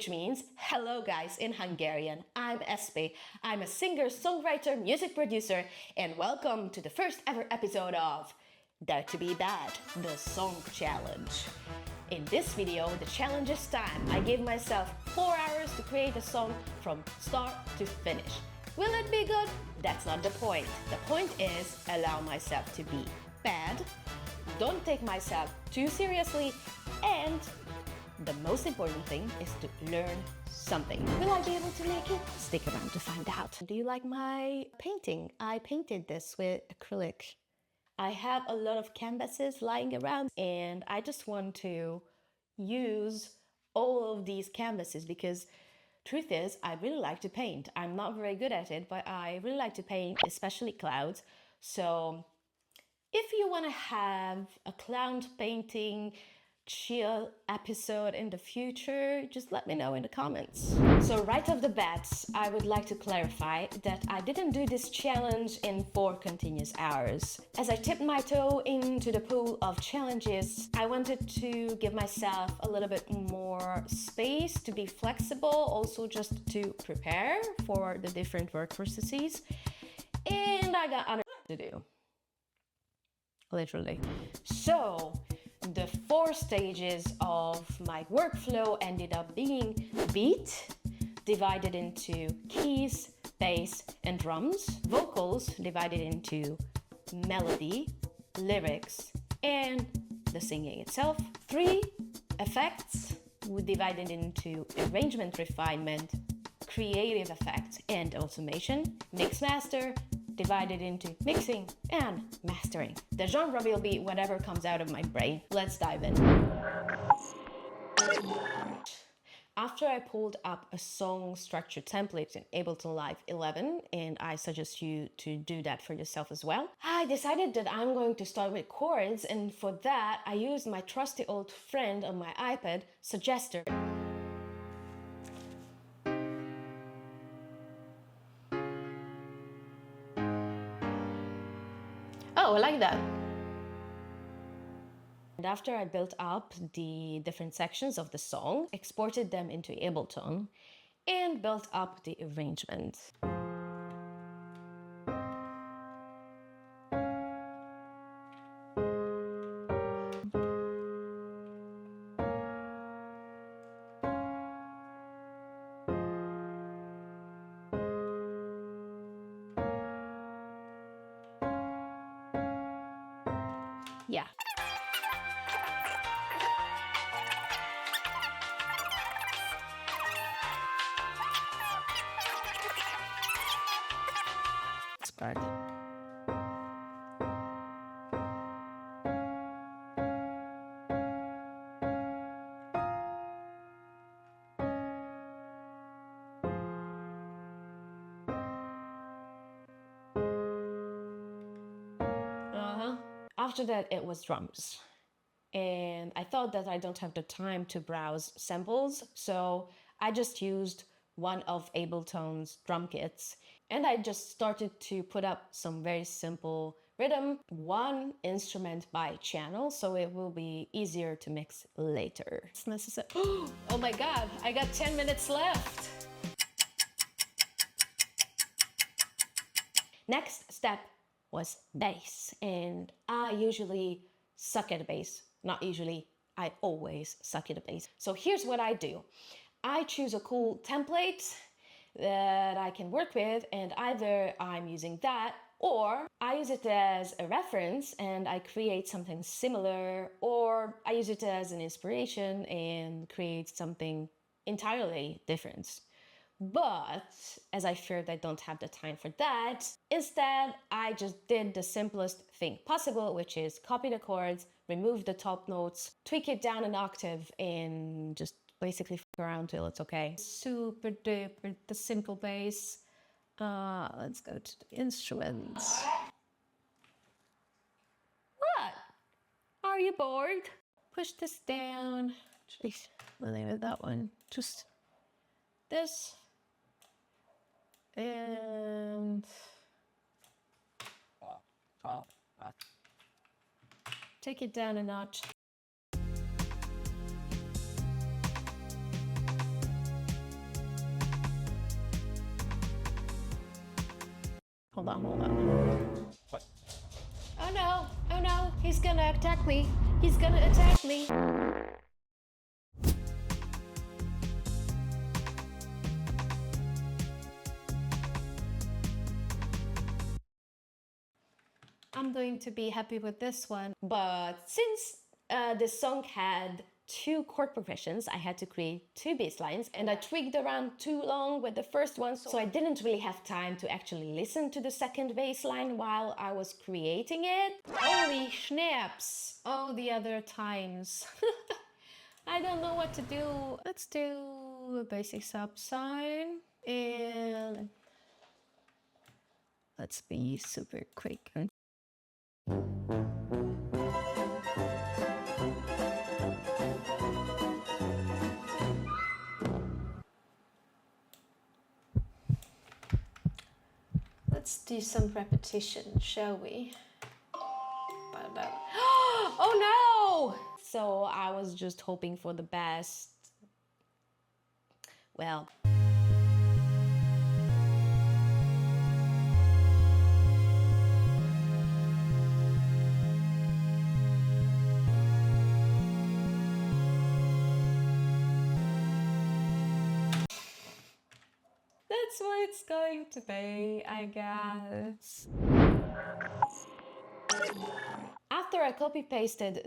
which means hello guys in Hungarian. I'm Espé. I'm a singer, songwriter, music producer, and welcome to the first ever episode of Dare to Be Bad, the Song Challenge. In this video, the challenge is time. I gave myself 4 hours to create a song from start to finish. Will it be good? That's not the point. The point is allow myself to be bad, don't take myself too seriously, and the most important thing is to learn something. Will I be able to make it? Stick around to find out. Do you like my painting? I painted this with acrylic. I have a lot of canvases lying around and I just want to use all of these canvases because truth is, I really like to paint. I'm not very good at it, but I really like to paint, especially clouds. So if you want to have a cloud painting chill episode in the future, just let me know in the comments. So right off the bat, I would like to clarify that I didn't do this challenge in 4 continuous hours. As I tipped my toe into the pool of challenges, I wanted to give myself a little bit more space to be flexible, also just to prepare for the different work processes. And I got other to do. Literally. So the 4 stages of my workflow ended up being beat, divided into keys, bass, and drums, vocals divided into melody, lyrics, and the singing itself, 3 effects divided into arrangement, refinement, creative effects, and automation, mix master divided into mixing and mastering. The genre will be whatever comes out of my brain. Let's dive in. After I pulled up a song structure template in Ableton Live 11, and I suggest you to do that for yourself as well, I decided that I'm going to start with chords, and for that I used my trusty old friend on my iPad, Suggester. Oh, I like that. And after I built up the different sections of the song, exported them into Ableton, and built up the arrangement. Yeah. This part. After that, it was drums. And I thought that I don't have the time to browse samples, so I just used one of Ableton's drum kits. And I just started to put up some very simple rhythm, 1 instrument by channel, so it will be easier to mix later. It's necessary. Oh my god, I got 10 minutes left! Next step was bass, and I usually suck at bass. Not usually, I always suck at bass. So here's what I do. I choose a cool template that I can work with, and either I'm using that or I use it as a reference and I create something similar, or I use it as an inspiration and create something entirely different. But as I feared I don't have the time for that, instead I just did the simplest thing possible, which is copy the chords, remove the top notes, tweak it down an octave, and just basically f around till it's okay. Super duper, the simple bass. Let's go to the instruments. What? Are you bored? Push this down. Jeez, we'll leave it that one. Just this. And take it down a notch. Hold on. What? Oh no, he's gonna attack me. He's gonna attack me. I'm going to be happy with this one. But since this song had 2 chord progressions, I had to create 2 bass lines, and I tweaked around too long with the first one, so I didn't really have time to actually listen to the second bass line while I was creating it. Holy schnaps! All the other times. I don't know what to do. Let's do a basic sub sign, and let's be super quick. Let's do some repetition, shall we? Oh no! So I was just hoping for the best. Well. That's what it's going to be, I guess. After I copy pasted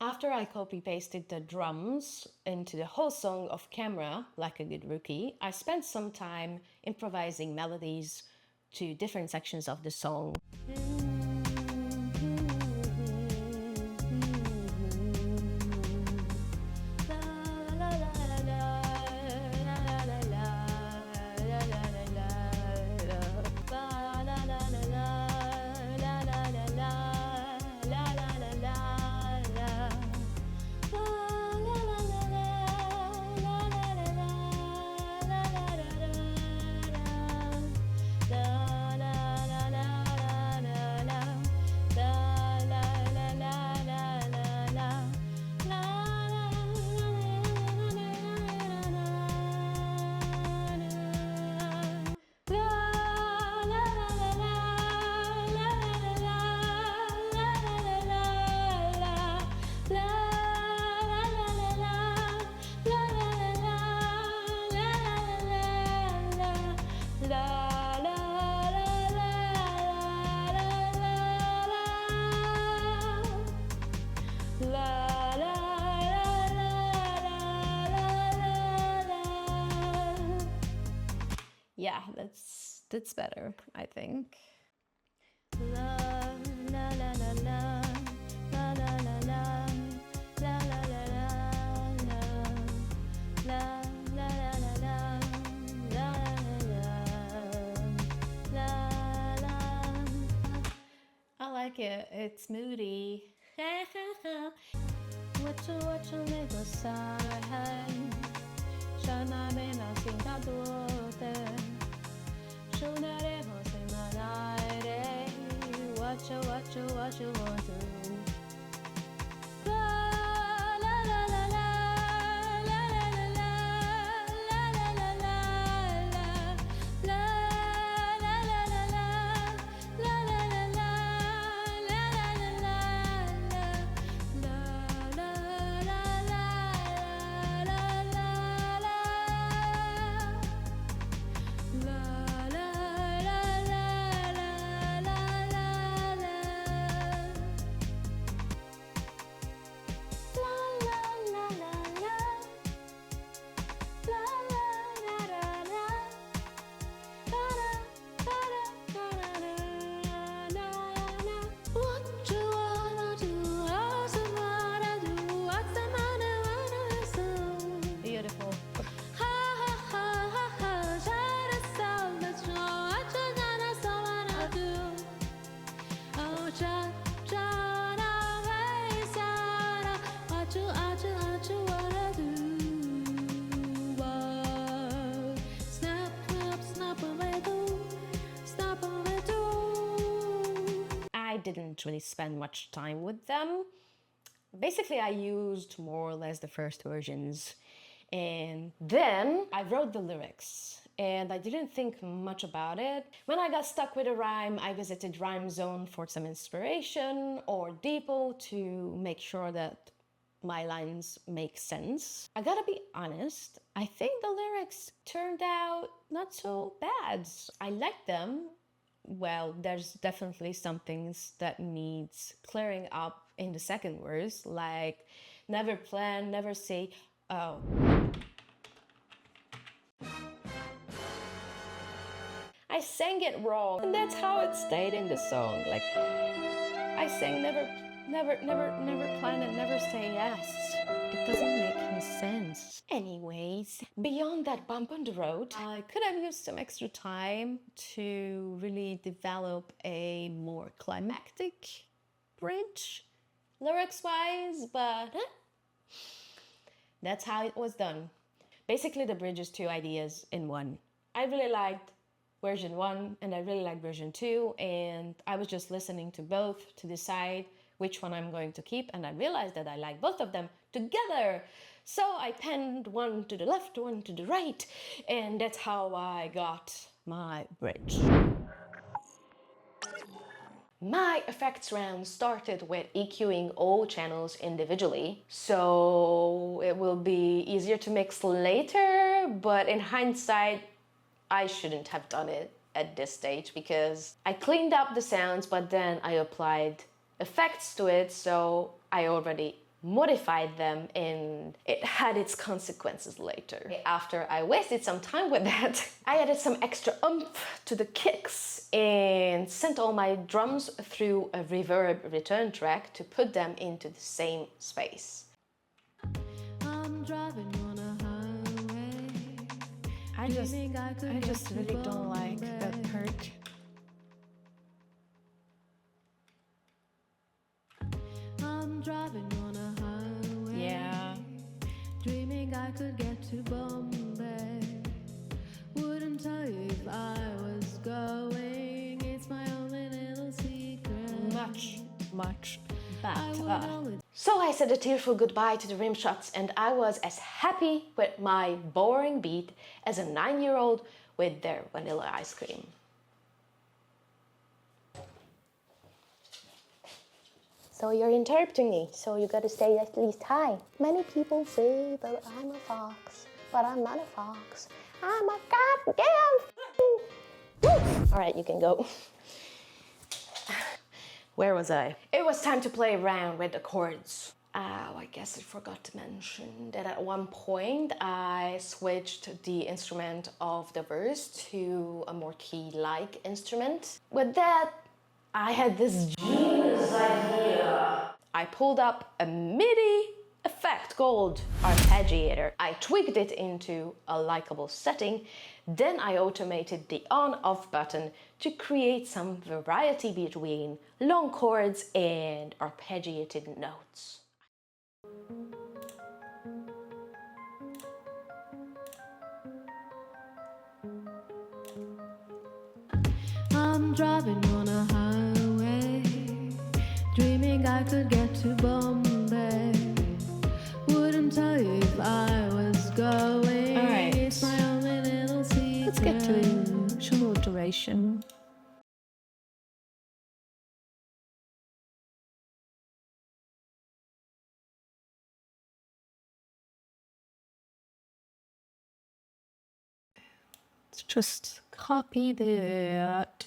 After I copy pasted the drums into the whole song off camera, like a good rookie, I spent some time improvising melodies to different sections of the song. Yeah, that's better, I think. I like it. It's moody. What you want to do. I didn't really spend much time with them. Basically, I used more or less the first versions, And then I wrote the lyrics. And I didn't think much about it. When I got stuck with a rhyme, I visited Rhyme Zone for some inspiration or Depot to make sure that my lines make sense. I gotta be honest, I think the lyrics turned out not so bad. I like them. Well, there's definitely some things that needs clearing up in the second verse, like never plan, never say, oh. I sang it wrong, and that's how it stayed in the song. Like, I sang never plan and never say yes. It doesn't make any sense. Anyways, beyond that bump on the road, I could have used some extra time to really develop a more climactic bridge, lyrics-wise, but that's how it was done. Basically, the bridge is two ideas in one. I really liked version 1 and I really like version 2, and I was just listening to both to decide which one I'm going to keep, and I realized that I like both of them together. So I penned one to the left, one to the right, and that's how I got my bridge. My effects round started with EQing all channels individually, so it will be easier to mix later, but in hindsight, I shouldn't have done it at this stage because I cleaned up the sounds, but then I applied effects to it, so I already modified them and it had its consequences later. After I wasted some time with that, I added some extra oomph to the kicks and sent all my drums through a reverb return track to put them into the same space. I'm driving on a highway. I just really don't like that part. I'm driving on a highway. Yeah. Dreaming I could get to Bombay. Wouldn't tell you if I was going. It's my only little secret. Much better. So I said a tearful goodbye to the rim shots, and I was as happy with my boring beat as a 9-year-old with their vanilla ice cream. So you're interrupting me, so you gotta say at least hi. Many people say that I'm a fox, but I'm not a fox. I'm a goddamn wolf. All right, you can go. Where was I? It was time to play around with the chords. Oh, I guess I forgot to mention that at one point I switched the instrument of the verse to a more key-like instrument. With that, I had this genius idea. I pulled up a MIDI effect called arpeggiator. I tweaked it into a likable setting. Then I automated the on-off button to create some variety between long chords and arpeggiated notes. I'm driving on a highway, dreaming I could get to Bombay. Wouldn't tell you if I was going. All right. It's my only little secret. Let's get to some alteration. Let's just copy that.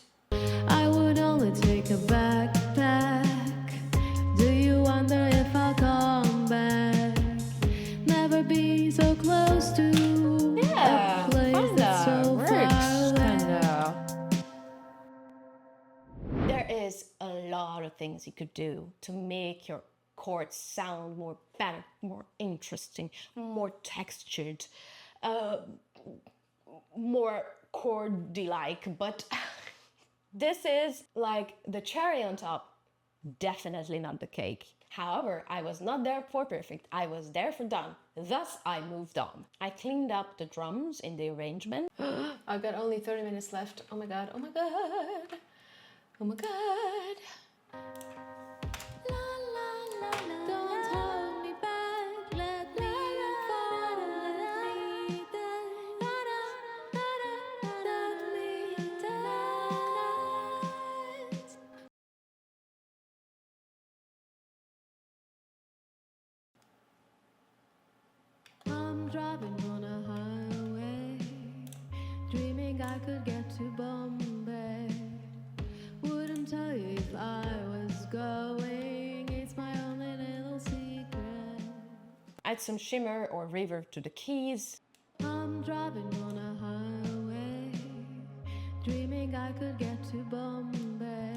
I would only take a backpack. Do you wonder if I'll come back? Never be so close to a place that's so far away. There is a lot of things you could do to make your chords sound more better, more interesting, more textured, more chordy-like, but this is like the cherry on top, definitely not the cake. However, I was not there for perfect, I was there for done, thus I moved on. I cleaned up the drums in the arrangement. I've got only 30 minutes left. Oh my god, oh my god, oh my god. driving on a highway, dreaming I could get to Bombay. Wouldn't tell you if I was going, it's my only little secret. Add some shimmer or reverb to the keys. I'm driving on a highway, dreaming I could get to Bombay.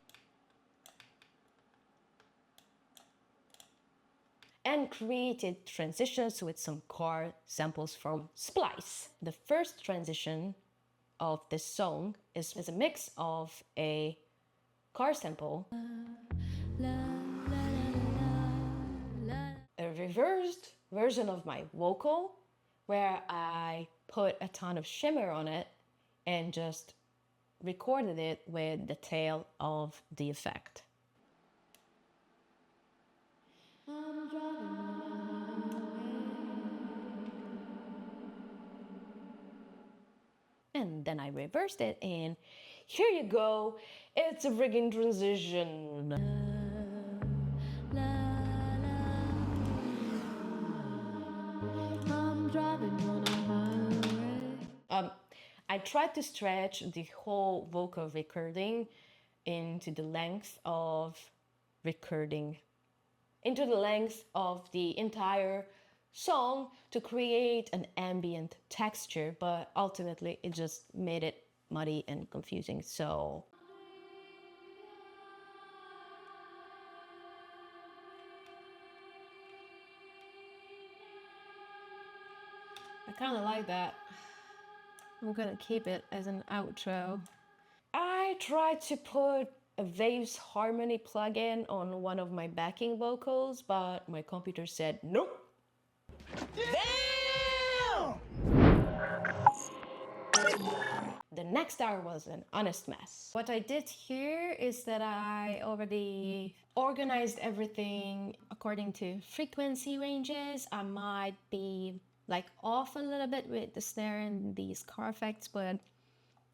And created transitions with some chord samples from Splice. The first transition of this song is a mix of a chord sample, a reversed version of my vocal, where I put a ton of shimmer on it and just recorded it with the tail of the effect. And then I reversed it, and here you go. It's a friggin' transition. I tried to stretch the whole vocal recording into the length of the entire song to create an ambient texture, but ultimately it just made it muddy and confusing. So I kind of like that. I'm gonna keep it as an outro. I tried to put a Waves Harmony plugin on one of my backing vocals, but my computer said nope. Damn! The next hour was an honest mess. What I did here is that I already organized everything according to frequency ranges. I might be like off a little bit with the snare and these car effects, but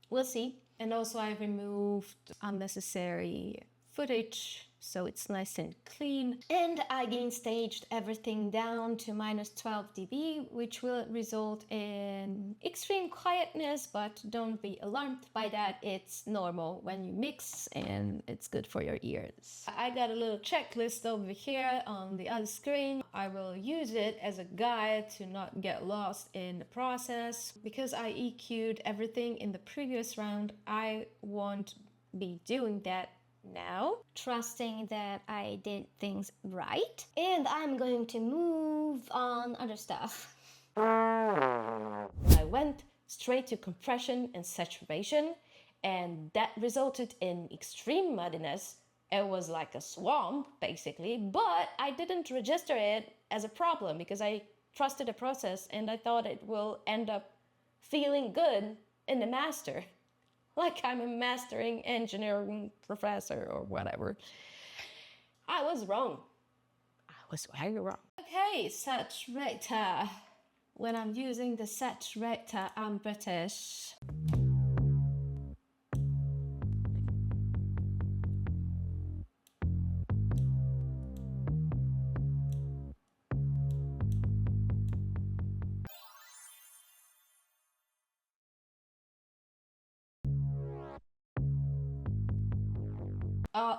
we'll see. And also I removed unnecessary footage, so it's nice and clean. And I gain staged everything down to -12 dB, which will result in extreme quietness, but don't be alarmed by that. It's normal when you mix, and it's good for your ears. I got a little checklist over here on the other screen. I will use it as a guide to not get lost in the process. Because I EQ'd everything in the previous round, I won't be doing that now, trusting that I did things right, and I'm going to move on other stuff. I went straight to compression and saturation, and that resulted in extreme muddiness. It was like a swamp basically, but I didn't register it as a problem because I trusted the process and I thought it will end up feeling good in the master. Like I'm a mastering engineering professor or whatever. I was wrong. I was very wrong. Okay, saturator. When I'm using the saturator, I'm British.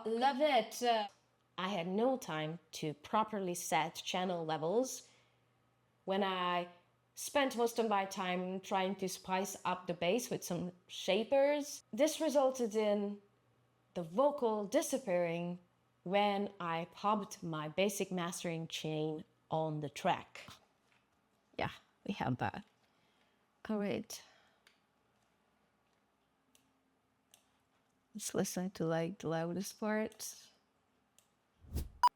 Love it. I had no time to properly set channel levels when I spent most of my time trying to spice up the bass with some shapers. This resulted in the vocal disappearing when I popped my basic mastering chain on the track. Yeah, we have that. Great. Let's listen to like the loudest part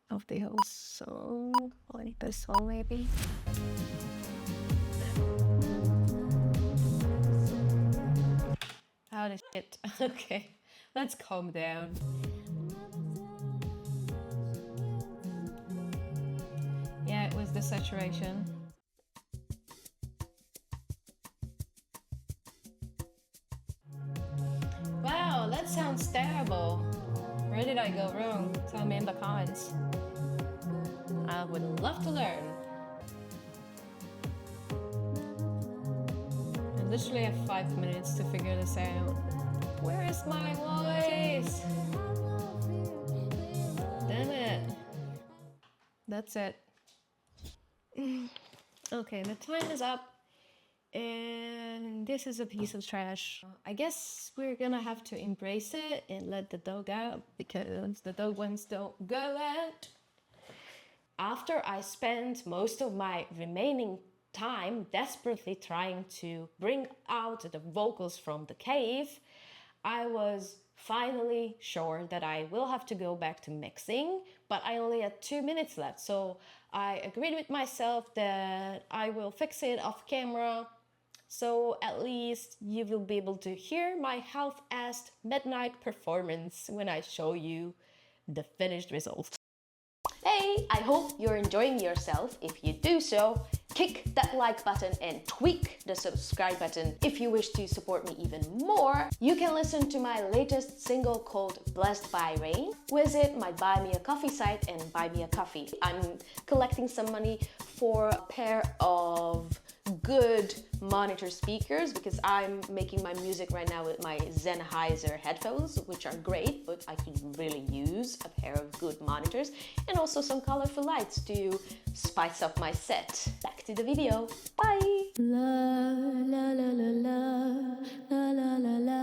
of the whole song, like this song maybe. How the shit. Okay, let's calm down. Yeah, it was the saturation. Wow, that sounds terrible. Where did I go wrong? Tell me in the comments. I would love to learn. literally have 5 minutes to figure this out. Where is my voice? Damn it. That's it. Okay, the time is up. And this is a piece of trash. I guess we're gonna have to embrace it and let the dog out because the dog ones don't go out. After I spent most of my remaining time desperately trying to bring out the vocals from the cave, I was finally sure that I will have to go back to mixing, but I only had 2 minutes left, so I agreed with myself that I will fix it off camera, so at least you will be able to hear my half-assed midnight performance when I show you the finished result. Hey, I hope you're enjoying yourself. If you do so, kick that like button and tweak the subscribe button. If you wish to support me even more, you can listen to my latest single called Blessed by Rain. Visit my Buy Me a Coffee site and buy me a coffee. I'm collecting some money for a pair of good monitor speakers because I'm making my music right now with my Sennheiser headphones, which are great, but I could really use a pair of good monitors and also some colorful lights to spice up my set. Back to the video. Bye! La la la la la la la la la la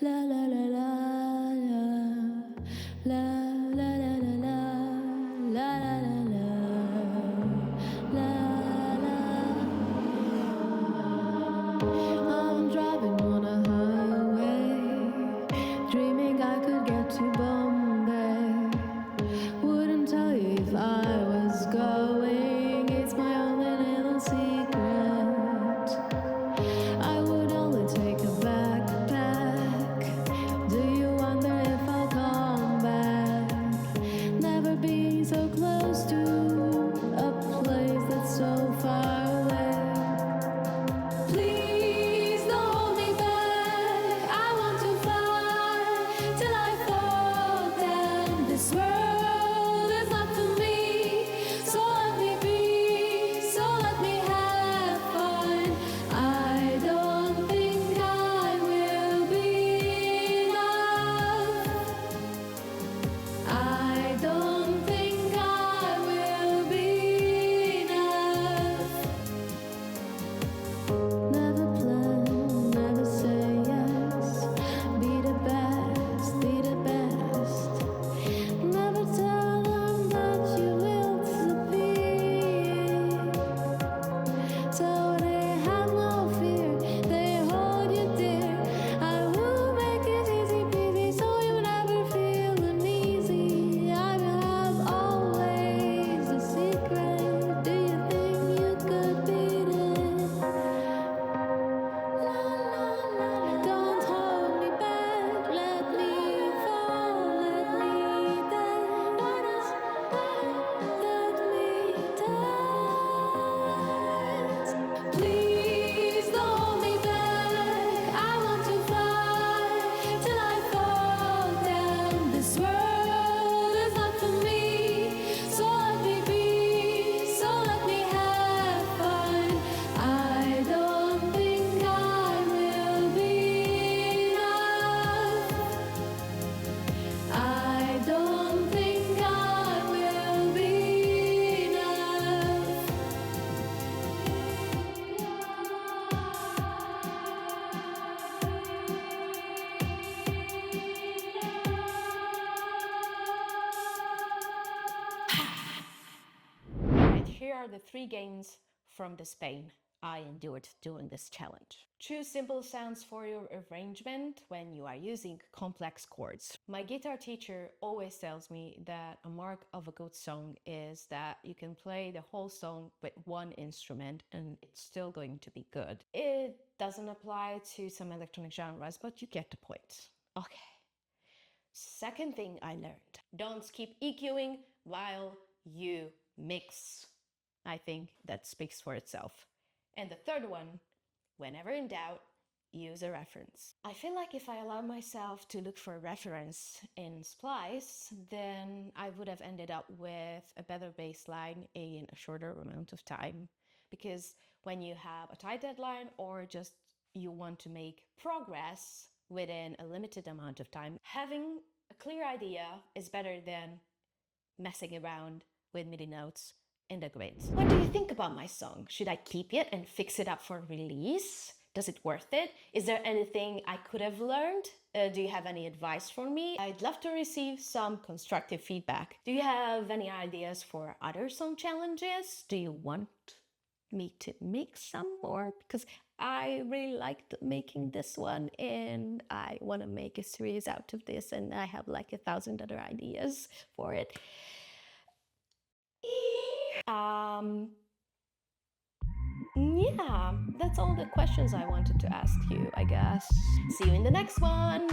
la la la la la la la I'm driving on a highway, dreaming I could get to Bombay. Wouldn't tell you if I was going, it's my only little secret. I would only take a backpack. Do you wonder if I'll come back? Never been so close to a place that's so far away. Please don't hold me back. I want to fly till I fall down. This world is not for me, so let me be, so let me have fun. I don't think I will be enough. I don't think I will be enough. Never plan, never say yes. Be the best, be the best. Never tell them that you will disappear. So they have no fear, they hold you dear. I will make it easy peasy so you never feel uneasy. I will have always a secret. Do you think you could beat it? Don't hold me back, let me fall, let me dance, Please don't hold me back, I want to fly till I fall down. This world is not for me, so let me be, so let me have fun. I don't think I will be enough. I don't think I will be enough. Right, here are the 3 gains from this pain I endured doing this challenge. Choose simple sounds for your arrangement when you are using complex chords. My guitar teacher always tells me that a mark of a good song is that you can play the whole song with one instrument and it's still going to be good. It doesn't apply to some electronic genres, but you get the point. Okay. Second thing I learned, don't keep EQing while you mix. I think that speaks for itself. And the third one, whenever in doubt, use a reference. I feel like if I allowed myself to look for a reference in Splice, then I would have ended up with a better bass line in a shorter amount of time. Because when you have a tight deadline or just you want to make progress within a limited amount of time, having a clear idea is better than messing around with MIDI notes in the grids. What do you think about my song? Should I keep it and fix it up for release? Does it worth it? Is there anything I could have learned? Do you have any advice for me? I'd love to receive some constructive feedback. Do you have any ideas for other song challenges? Do you want me to make some more? Because I really liked making this one and I want to make a series out of this, and I have like 1,000 other ideas for it. Yeah, that's all the questions I wanted to ask you, I guess. See you in the next one.